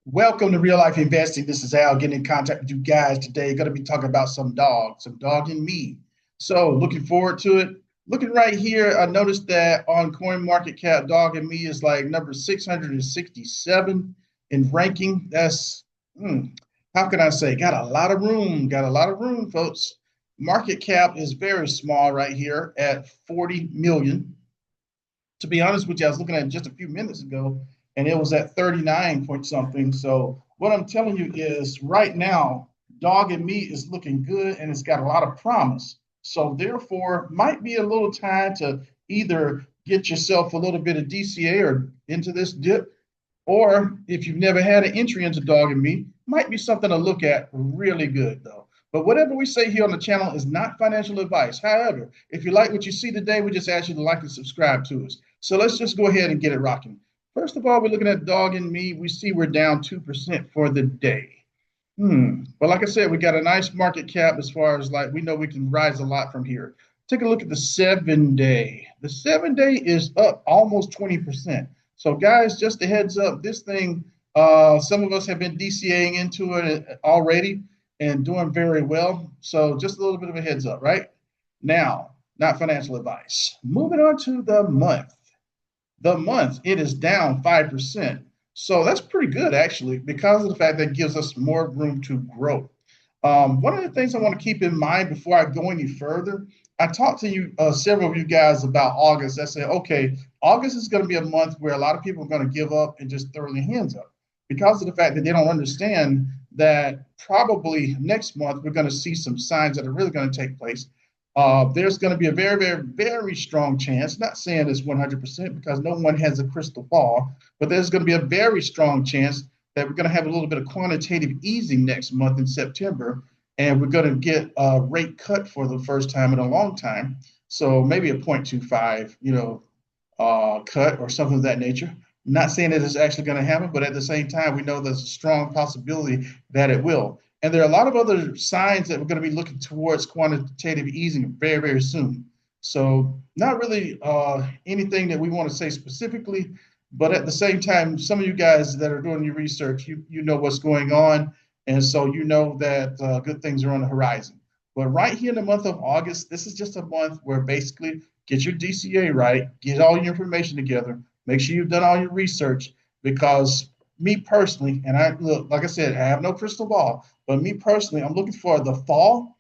Welcome to Real Life Investing. This is Al getting in contact with you guys today. Going to be talking about some dog and me. So looking forward to it. Looking right here, I noticed that on CoinMarketCap, dog and me is like number 667 in ranking. That's how can I say? Got a lot of room. Got a lot of room, folks. Market cap is very small right here at 40 million. To be honest with you, I was looking at it just a few minutes ago and it was at 39 point something. So what I'm telling you is right now, dog and meat is looking good and it's got a lot of promise. So therefore, might be a little time to either get yourself a little bit of DCA or into this dip, or if you've never had an entry into dog and meat, might be something to look at really good though. But whatever we say here on the channel is not financial advice. However, if you like what you see today, we just ask you to like and subscribe to us. So let's just go ahead and get it rocking. First of all, we're looking at dog and me. We see we're down 2% for the day. But like I said, we got a nice market cap as far as like we know we can rise a lot from here. Take a look at the 7 day. The 7 day is up almost 20%. So guys, just a heads up, this thing, some of us have been DCAing into it already and doing very well. So just a little bit of a heads up, right? Now, not financial advice. Moving on to the month. The month, it is down 5%. So that's pretty good, actually, because of the fact that it gives us more room to grow. One of the things I want to keep in mind before I go any further, I talked to you, several of you guys about August. I said, okay, August is going to be a month where a lot of people are going to give up and just throw their hands up because of the fact that they don't understand that probably next month we're going to see some signs that are really going to take place. There's going to be a very, very, very strong chance, not saying it's 100% because no one has a crystal ball, but there's going to be a very strong chance that we're going to have a little bit of quantitative easing next month in September, and we're going to get a rate cut for the first time in a long time. So maybe a 0.25, cut or something of that nature. Not saying that it's actually going to happen, but at the same time, we know there's a strong possibility that it will. And there are a lot of other signs that we're going to be looking towards quantitative easing very, very soon. So not really anything that we want to say specifically, but at the same time, some of you guys that are doing your research, you know what's going on, and so you know that good things are on the horizon. But right here in the month of August, this is just a month where basically get your DCA right, get all your information together, make sure you've done all your research, because me personally, and I look, like I said, I have no crystal ball, but me personally, I'm looking for the fall.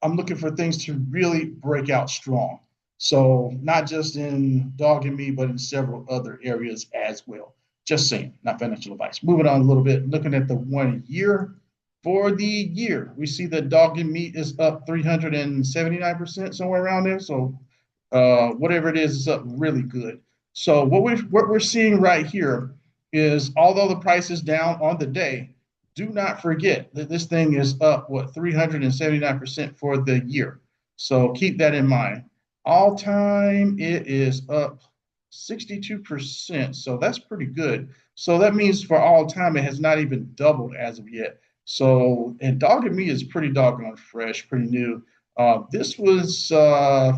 I'm looking for things to really break out strong. So not just in dog and me, but in several other areas as well. Just saying, not financial advice. Moving on a little bit, looking at the 1 year. For the year, we see that dog and meat is up 379%, somewhere around there. So whatever it is up really good. So what we're seeing right here is although the price is down on the day, do not forget that this thing is up, what, 379% for the year. So keep that in mind. All time, it is up 62%. So that's pretty good. So that means for all time, it has not even doubled as of yet. So, and Dog and Me is pretty doggone fresh, pretty new. This was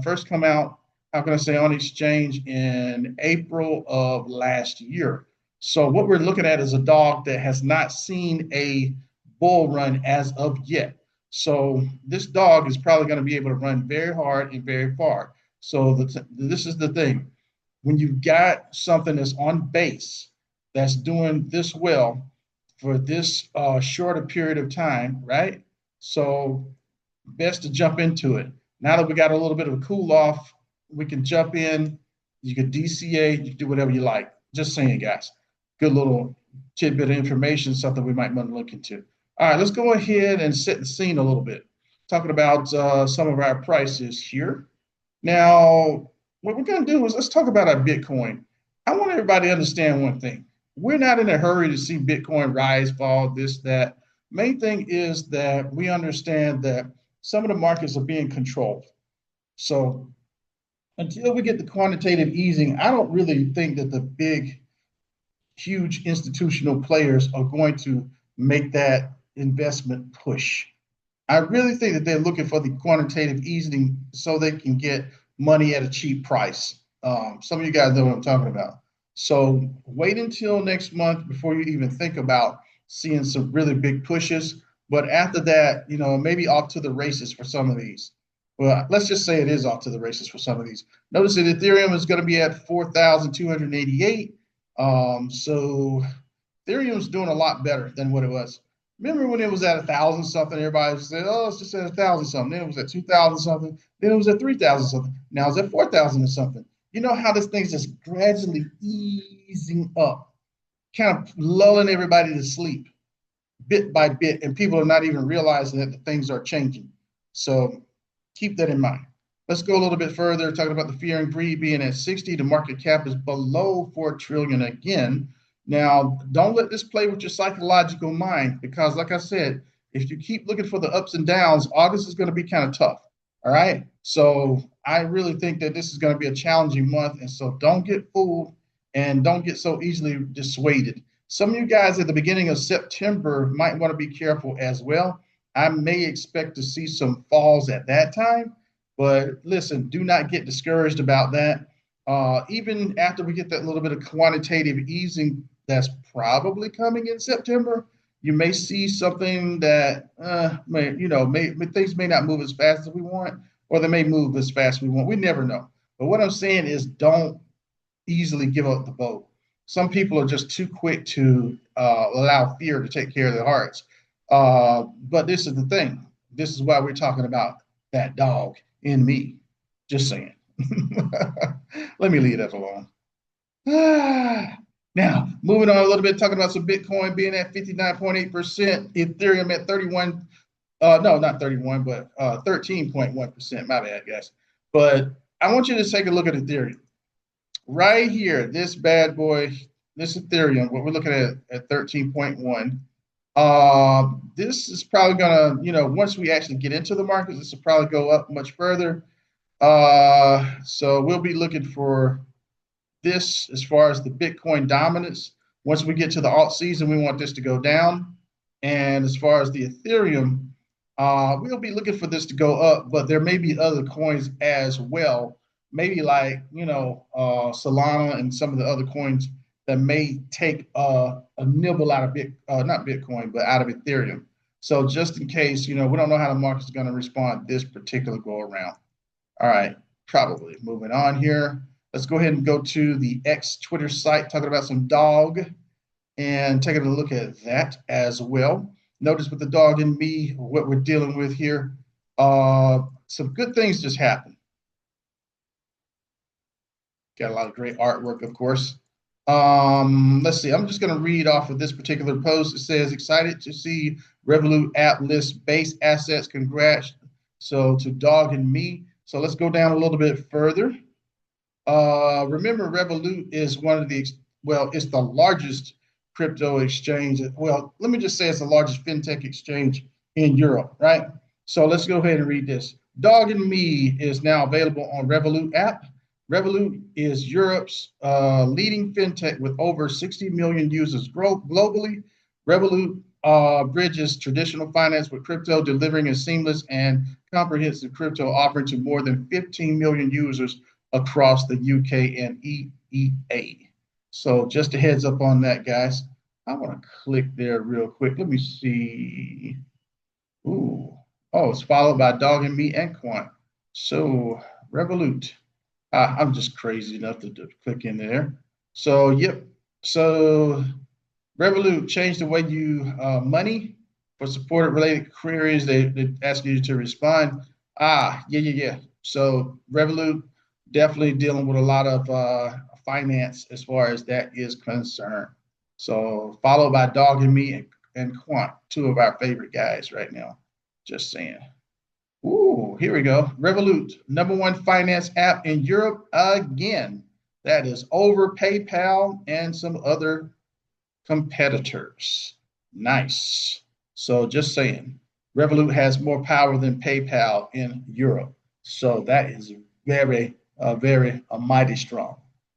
first come out, how can I say, on exchange in April of last year. So what we're looking at is a dog that has not seen a bull run as of yet. So this dog is probably going to be able to run very hard and very far. So this is the thing. When you've got something that's on base that's doing this well for this shorter period of time, right? So best to jump into it. Now that we got a little bit of a cool off, we can jump in. You can DCA, you can do whatever you like. Just saying, guys. Good little tidbit of information, something we might want to look into. All right, let's go ahead and set the scene a little bit. Talking about some of our prices here. Now, what we're going to do is let's talk about our Bitcoin. I want everybody to understand one thing. We're not in a hurry to see Bitcoin rise, fall, this, that. Main thing is that we understand that some of the markets are being controlled. So until we get the quantitative easing, I don't really think that the big huge institutional players are going to make that investment push. I really think that they're looking for the quantitative easing so they can get money at a cheap price. Some of you guys know what I'm talking about. So wait until next month before you even think about seeing some really big pushes. But after that, maybe off to the races for some of these. Well, let's just say it is off to the races for some of these. Notice that Ethereum is going to be at 4,288. So Ethereum's doing a lot better than what it was. Remember when it was at 1,000 something? Everybody said, "Oh, it's just at 1,000 something." Then it was at 2,000 something. Then it was at 3,000 something. Now it's at 4,000 and something. You know how this thing's just gradually easing up, kind of lulling everybody to sleep bit by bit, and people are not even realizing that the things are changing. So keep that in mind. Let's go a little bit further, talking about the fear and greed being at 60. The market cap is below 4 trillion again. Now, don't let this play with your psychological mind, because like I said, if you keep looking for the ups and downs, August is going to be kind of tough. All right. So I really think that this is going to be a challenging month. And so don't get fooled and don't get so easily dissuaded. Some of you guys at the beginning of September might want to be careful as well. I may expect to see some falls at that time, but listen, do not get discouraged about that. Even after we get that little bit of quantitative easing that's probably coming in September, you may see something that things may not move as fast as we want, or they may move as fast as we want. We never know. But what I'm saying is, don't easily give up the boat. Some people are just too quick to allow fear to take care of their hearts. But this is the thing. This is why we're talking about that dog in me. Just saying. Let me leave that alone. Now, moving on a little bit, talking about some Bitcoin being at 59.8%, Ethereum at 31, no, not 31, but 13.1%. My bad, guys. But I want you to take a look at Ethereum. Right here, this bad boy, this Ethereum, what we're looking at 13.1. This is probably gonna, once we actually get into the market, this will probably go up much further. So we'll be looking for this as far as the Bitcoin dominance. Once we get to the alt season, we want this to go down. And as far as the Ethereum, we'll be looking for this to go up, but there may be other coins as well. Maybe like, Solana and some of the other coins that may take a nibble out of not Bitcoin, but out of Ethereum. So just in case, we don't know how the market's going to respond this particular go around. All right, probably moving on here. Let's go ahead and go to the X Twitter site, talking about some dog and taking a look at that as well. Notice with the dog and me, what we're dealing with here. Some good things just happened. Got a lot of great artwork, of course. Let's see. I'm just going to read off of this particular post. It says, excited to see Revolut app list base assets. Congrats. So to Dog and me. So let's go down a little bit further. Remember, Revolut is it's the largest crypto exchange. Well, let me just say it's the largest fintech exchange in Europe, right? So let's go ahead and read this. Dog and me is now available on Revolut app. Revolut is Europe's leading fintech with over 60 million users globally. Revolut bridges traditional finance with crypto, delivering a seamless and comprehensive crypto offering to more than 15 million users across the UK and EEA. So just a heads up on that, guys. I want to click there real quick. Let me see. Ooh. Oh, it's followed by Dog and Me and Quant. So Revolut. I'm just crazy enough to click in there. So, yep. So Revolut changed the way you money for supported related queries. They ask you to respond. Yeah. So Revolut definitely dealing with a lot of finance as far as that is concerned. So followed by Dog and Me and Quant, two of our favorite guys right now. Just saying. Ooh, here we go. Revolut, #1 finance app in Europe again. That is over PayPal and some other competitors. Nice. So just saying, Revolut has more power than PayPal in Europe. So that is very mighty strong.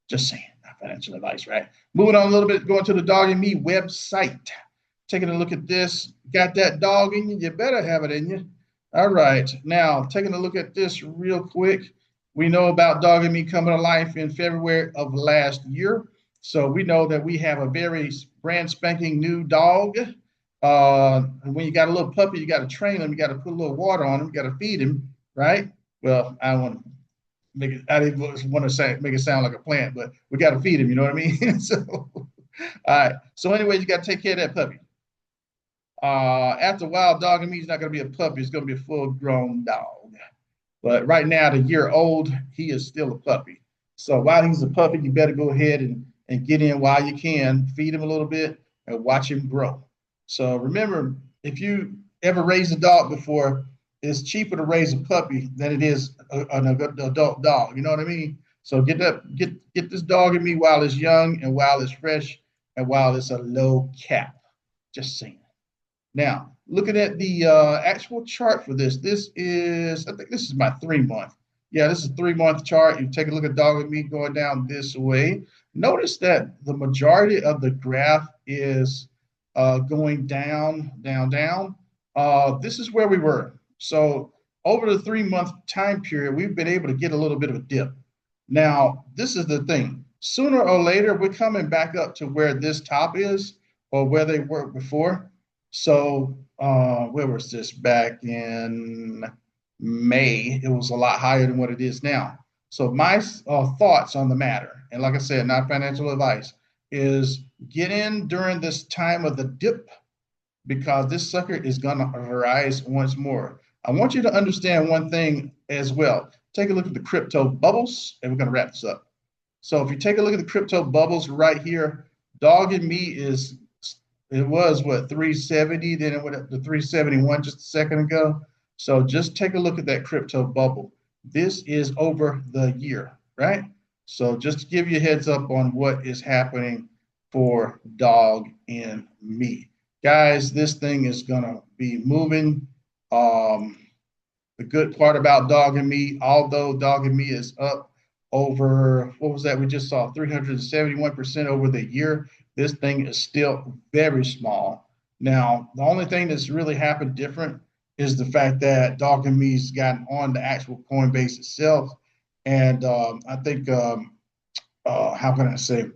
Just saying, not financial advice, right? Moving on a little bit, going to the Dog and Me website. Taking a look at this. Got that dog in you? You better have it in you. All right, now taking a look at this real quick. We know about Dog and Me coming to life in February of last year. So we know that we have a very brand spanking new dog. And when you got a little puppy, you got to train him. You got to put a little water on him. You got to feed him, right? Well, I don't want to make it. I didn't want to say make it sound like a plant, but we got to feed him. You know what I mean? So, all right. So, anyways, you got to take care of that puppy. After a while, Doginme me's not going to be a puppy. It's going to be a full-grown dog. But right now, at a year old, he is still a puppy. So while he's a puppy, you better go ahead and get in while you can, feed him a little bit, and watch him grow. So remember, if you ever raised a dog before, it's cheaper to raise a puppy than it is an adult dog. You know what I mean? So get this Doginme while it's young and while it's fresh and while it's a low cap. Just saying. Now, looking at the actual chart for this, I think this is my 3-month. Yeah, this is a 3-month chart. You take a look at Doginme going down this way. Notice that the majority of the graph is going down, down, down. This is where we were. So over the 3-month time period, we've been able to get a little bit of a dip. Now, this is the thing. Sooner or later, we're coming back up to where this top is or where they were before. So where was this back in May? It was a lot higher than what it is now. So my thoughts on the matter, and like I said, not financial advice, is get in during this time of the dip because this sucker is going to rise once more. I want you to understand one thing as well. Take a look at the crypto bubbles, and we're going to wrap this up. So if you take a look at the crypto bubbles right here, Doginme is, it was what, 370, then it went up to 371 just a second ago. So just take a look at that crypto bubble. This is over the year, right? So just to give you a heads up on what is happening for Doginme. Guys, this thing is gonna be moving. The good part about Doginme, although Doginme is up over, what was that? We just saw 371% over the year. This thing is still very small. Now, the only thing that's really happened different is the fact that Doginme's gotten on the actual Coinbase itself. And I think, how can I say,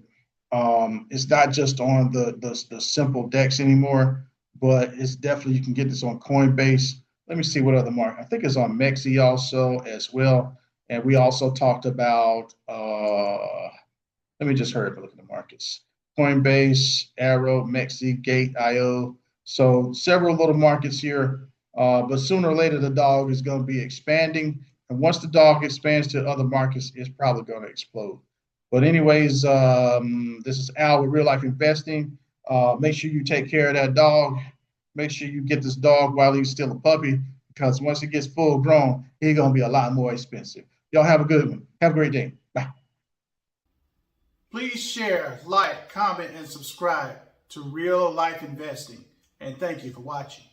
it's not just on the simple DEX anymore, but it's definitely, you can get this on Coinbase. Let me see what other market. I think it's on Mexi also as well. And we also talked about, let me just hurry up and look at the markets. Coinbase, Arrow, Mexi, Gate, IO. So several little markets here. But sooner or later, the dog is going to be expanding. And once the dog expands to other markets, it's probably going to explode. But anyways, this is Al with Real Life Investing. Make sure you take care of that dog. Make sure you get this dog while he's still a puppy, because once he gets full grown, he's going to be a lot more expensive. Y'all have a good one. Have a great day. Bye. Please share, like, comment, and subscribe to Real Life Investing. And thank you for watching.